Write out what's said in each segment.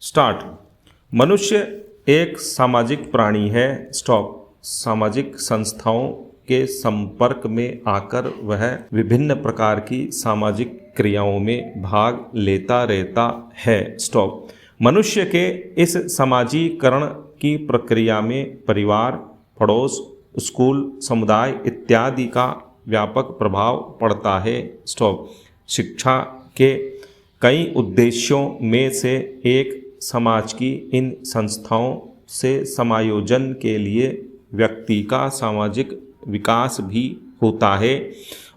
Start. मनुष्य एक सामाजिक प्राणी है। स्टॉप। सामाजिक संस्थाओं के संपर्क में आकर वह विभिन्न प्रकार की सामाजिक क्रियाओं में भाग लेता रहता है। स्टॉप। मनुष्य के इस समाजीकरण की प्रक्रिया में परिवार, पड़ोस, स्कूल, समुदाय इत्यादि का व्यापक प्रभाव पड़ता है। स्टॉप। शिक्षा के कई उद्देश्यों में से एक समाज की इन संस्थाओं से समायोजन के लिए व्यक्ति का सामाजिक विकास भी होता है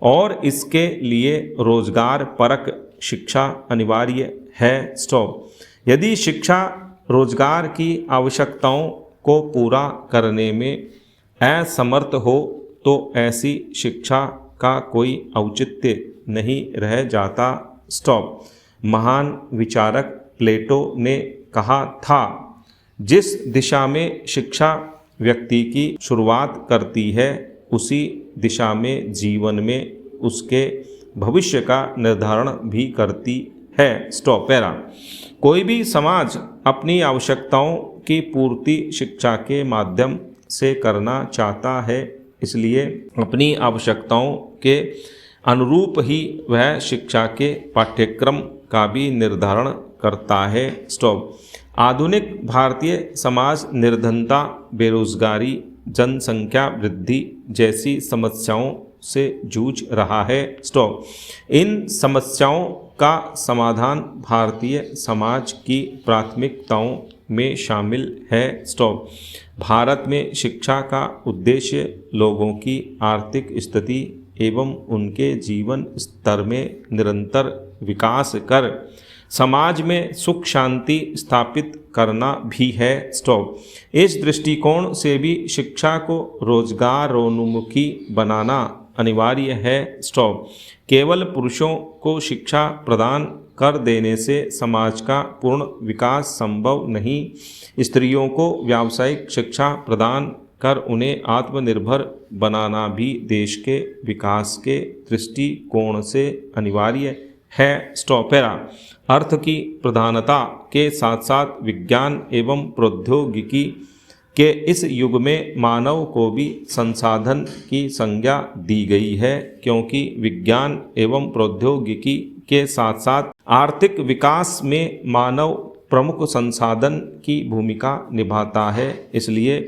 और इसके लिए रोजगार परक शिक्षा अनिवार्य है। स्टॉप। यदि शिक्षा रोजगार की आवश्यकताओं को पूरा करने में असमर्थ हो तो ऐसी शिक्षा का कोई औचित्य नहीं रह जाता। स्टॉप। महान विचारक प्लेटो ने कहा था, जिस दिशा में शिक्षा व्यक्ति की शुरुआत करती है उसी दिशा में जीवन में उसके भविष्य का निर्धारण भी करती है। स्टॉप। पैरा। कोई भी समाज अपनी आवश्यकताओं की पूर्ति शिक्षा के माध्यम से करना चाहता है, इसलिए अपनी आवश्यकताओं के अनुरूप ही वह शिक्षा के पाठ्यक्रम का भी निर्धारण करता है। स्टॉप। आधुनिक भारतीय समाज निर्धनता, बेरोजगारी, जनसंख्या वृद्धि जैसी समस्याओं से जूझ रहा है। स्टॉप। इन समस्याओं का समाधान भारतीय समाज की प्राथमिकताओं में शामिल है। स्टॉप। भारत में शिक्षा का उद्देश्य लोगों की आर्थिक स्थिति एवं उनके जीवन स्तर में निरंतर विकास कर समाज में सुख शांति स्थापित करना भी है। स्टॉप। इस दृष्टिकोण से भी शिक्षा को रोजगारोन्मुखी बनाना अनिवार्य है। स्टॉप। केवल पुरुषों को शिक्षा प्रदान कर देने से समाज का पूर्ण विकास संभव नहीं। स्त्रियों को व्यावसायिक शिक्षा प्रदान कर उन्हें आत्मनिर्भर बनाना भी देश के विकास के दृष्टिकोण से अनिवार्य है। स्टॉप। पैरा। अर्थ की प्रधानता के साथ साथ विज्ञान एवं प्रौद्योगिकी के इस युग में मानव को भी संसाधन की संज्ञा दी गई है, क्योंकि विज्ञान एवं प्रौद्योगिकी के साथ साथ आर्थिक विकास में मानव प्रमुख संसाधन की भूमिका निभाता है। इसलिए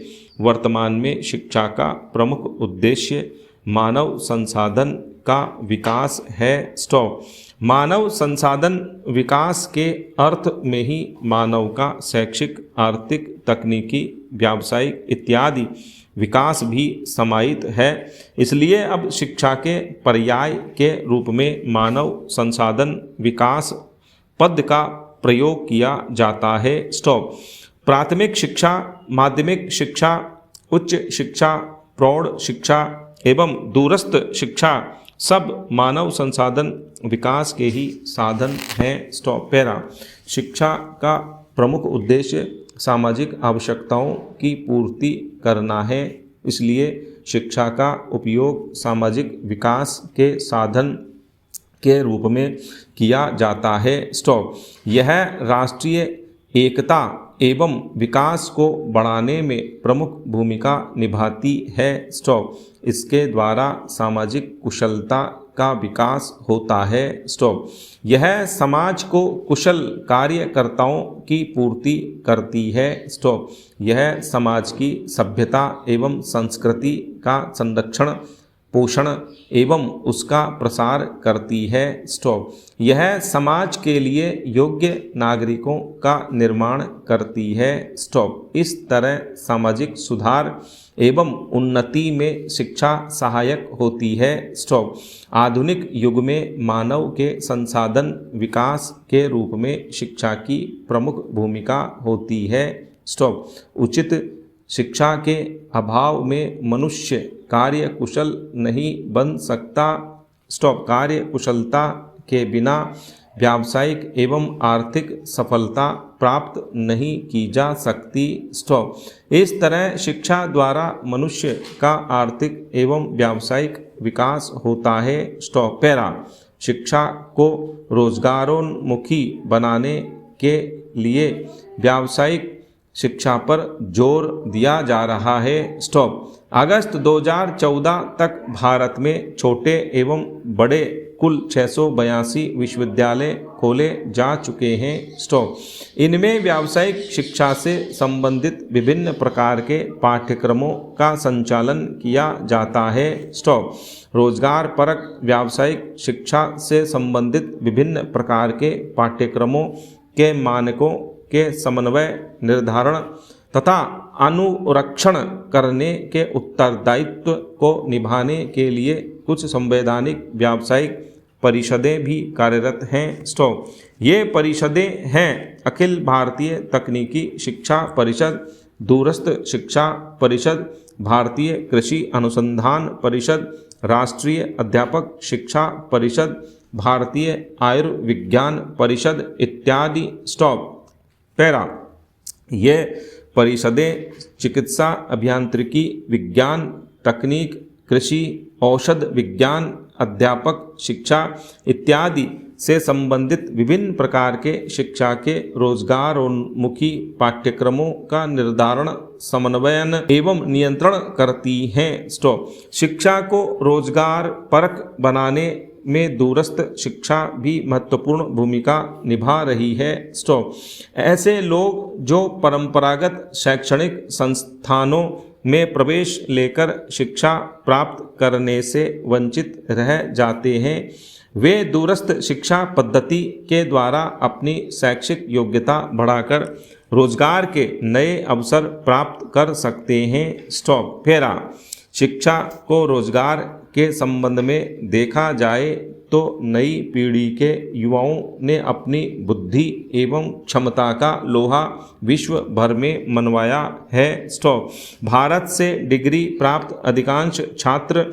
वर्तमान में शिक्षा का प्रमुख उद्देश्य मानव संसाधन का विकास है। स्टॉप। मानव संसाधन विकास के अर्थ में ही मानव का शैक्षिक, आर्थिक, तकनीकी, व्यावसायिक इत्यादि विकास भी समाहित है। इसलिए अब शिक्षा के पर्याय के रूप में मानव संसाधन विकास पद का प्रयोग किया जाता है। स्टॉप। प्राथमिक शिक्षा, माध्यमिक शिक्षा, उच्च शिक्षा, प्रौढ़ शिक्षा एवं दूरस्थ शिक्षा सब मानव संसाधन विकास के ही साधन हैं। स्टॉप। पैरा। शिक्षा का प्रमुख उद्देश्य सामाजिक आवश्यकताओं की पूर्ति करना है, इसलिए शिक्षा का उपयोग सामाजिक विकास के साधन के रूप में किया जाता है। स्टॉप। यह राष्ट्रीय एकता एवं विकास को बढ़ाने में प्रमुख भूमिका निभाती है। स्टॉप। इसके द्वारा सामाजिक कुशलता का विकास होता है। स्टॉप। यह समाज को कुशल कार्यकर्ताओं की पूर्ति करती है। स्टॉप। यह समाज की सभ्यता एवं संस्कृति का संरक्षण, पोषण एवं उसका प्रसार करती है। स्टॉप। यह समाज के लिए योग्य नागरिकों का निर्माण करती है। स्टॉप। इस तरह सामाजिक सुधार एवं उन्नति में शिक्षा सहायक होती है। स्टॉप। आधुनिक युग में मानव के संसाधन विकास के रूप में शिक्षा की प्रमुख भूमिका होती है। स्टॉप। उचित शिक्षा के अभाव में मनुष्य कार्य कुशल नहीं बन सकता। स्टॉप। कार्य कुशलता के बिना व्यावसायिक एवं आर्थिक सफलता प्राप्त नहीं की जा सकती। स्टॉप। इस तरह शिक्षा द्वारा मनुष्य का आर्थिक एवं व्यावसायिक विकास होता है। स्टॉप। पैरा। शिक्षा को रोजगारोन्मुखी बनाने के लिए व्यावसायिक शिक्षा पर जोर दिया जा रहा है। स्टॉप। अगस्त 2014 तक भारत में छोटे एवं बड़े कुल 682 विश्वविद्यालय खोले जा चुके हैं। स्टॉप। इनमें व्यावसायिक शिक्षा से संबंधित विभिन्न प्रकार के पाठ्यक्रमों का संचालन किया जाता है। स्टॉप। रोजगार परक व्यावसायिक शिक्षा से संबंधित विभिन्न प्रकार के पाठ्यक्रमों के मानकों के समन्वय, निर्धारण तथा अनुरक्षण करने के उत्तरदायित्व को निभाने के लिए कुछ संवैधानिक व्यावसायिक परिषदें भी कार्यरत हैं। स्टॉप। ये परिषदें हैं अखिल भारतीय तकनीकी शिक्षा परिषद, दूरस्थ शिक्षा परिषद, भारतीय कृषि अनुसंधान परिषद, राष्ट्रीय अध्यापक शिक्षा परिषद, भारतीय आयुर्विज्ञान परिषद इत्यादि। स्टॉप। पैरा। ये परिषदें चिकित्सा, अभियांत्रिकी, विज्ञान, तकनीक, कृषि, औषध विज्ञान, अध्यापक शिक्षा इत्यादि से संबंधित विभिन्न प्रकार के शिक्षा के रोजगारोन्मुखी पाठ्यक्रमों का निर्धारण, समन्वयन एवं नियंत्रण करती हैं। स्टॉप। शिक्षा को रोजगार परक बनाने में दूरस्थ शिक्षा भी महत्वपूर्ण भूमिका निभा रही है। स्टॉप। ऐसे लोग जो परंपरागत शैक्षणिक संस्थानों में प्रवेश लेकर शिक्षा प्राप्त करने से वंचित रह जाते हैं, वे दूरस्थ शिक्षा पद्धति के द्वारा अपनी शैक्षिक योग्यता बढ़ाकर रोजगार के नए अवसर प्राप्त कर सकते हैं। स्टॉप। फेरा। शिक्षा को रोजगार के संबंध में देखा जाए तो नई पीढ़ी के युवाओं ने अपनी बुद्धि एवं क्षमता का लोहा विश्व भर में मनवाया है। स्टॉप। भारत से डिग्री प्राप्त अधिकांश छात्र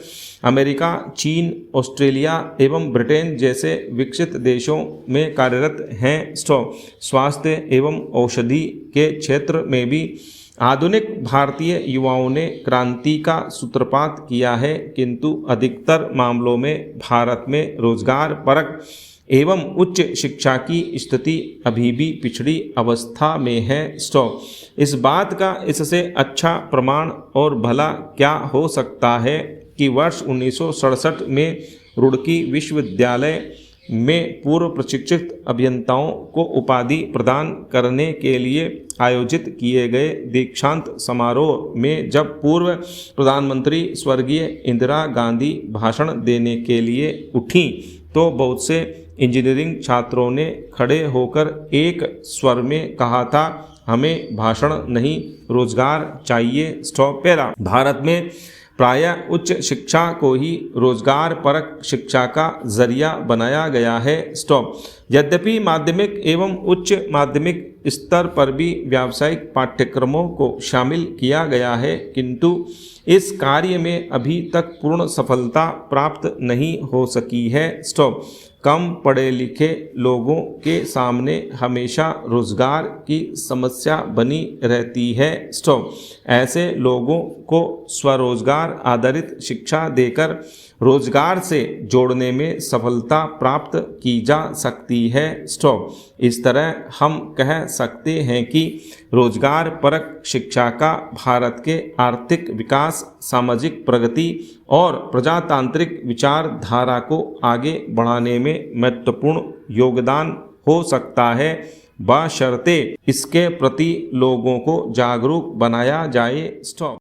अमेरिका, चीन, ऑस्ट्रेलिया एवं ब्रिटेन जैसे विकसित देशों में कार्यरत हैं। स्टॉप। स्वास्थ्य एवं औषधि के क्षेत्र में भी आधुनिक भारतीय युवाओं ने क्रांति का सूत्रपात किया है, किंतु अधिकतर मामलों में भारत में रोजगार परक एवं उच्च शिक्षा की स्थिति अभी भी पिछड़ी अवस्था में है। स्टॉप। इस बात का इससे अच्छा प्रमाण और भला क्या हो सकता है कि वर्ष 1967 में रुड़की विश्वविद्यालय में पूर्व प्रशिक्षित अभियंताओं को उपाधि प्रदान करने के लिए आयोजित किए गए दीक्षांत समारोह में जब पूर्व प्रधानमंत्री स्वर्गीय इंदिरा गांधी भाषण देने के लिए उठीं तो बहुत से इंजीनियरिंग छात्रों ने खड़े होकर एक स्वर में कहा था, हमें भाषण नहीं, रोजगार चाहिए। स्टॉप। पैरा। भारत में प्रायः उच्च शिक्षा को ही रोजगार परक शिक्षा का जरिया बनाया गया है। स्टॉप। यद्यपि माध्यमिक एवं उच्च माध्यमिक स्तर पर भी व्यावसायिक पाठ्यक्रमों को शामिल किया गया है, किंतु इस कार्य में अभी तक पूर्ण सफलता प्राप्त नहीं हो सकी है। स्टॉप। कम पढ़े लिखे लोगों के सामने हमेशा रोजगार की समस्या बनी रहती है। स्टॉप। ऐसे लोगों को स्वरोजगार आधारित शिक्षा देकर रोजगार से जोड़ने में सफलता प्राप्त की जा सकती है। स्टॉप। इस तरह हम कह सकते हैं कि रोजगार परक शिक्षा का भारत के आर्थिक विकास, सामाजिक प्रगति और प्रजातांत्रिक विचारधारा को आगे बढ़ाने में महत्वपूर्ण योगदान हो सकता है, बशर्ते इसके प्रति लोगों को जागरूक बनाया जाए। स्टॉप।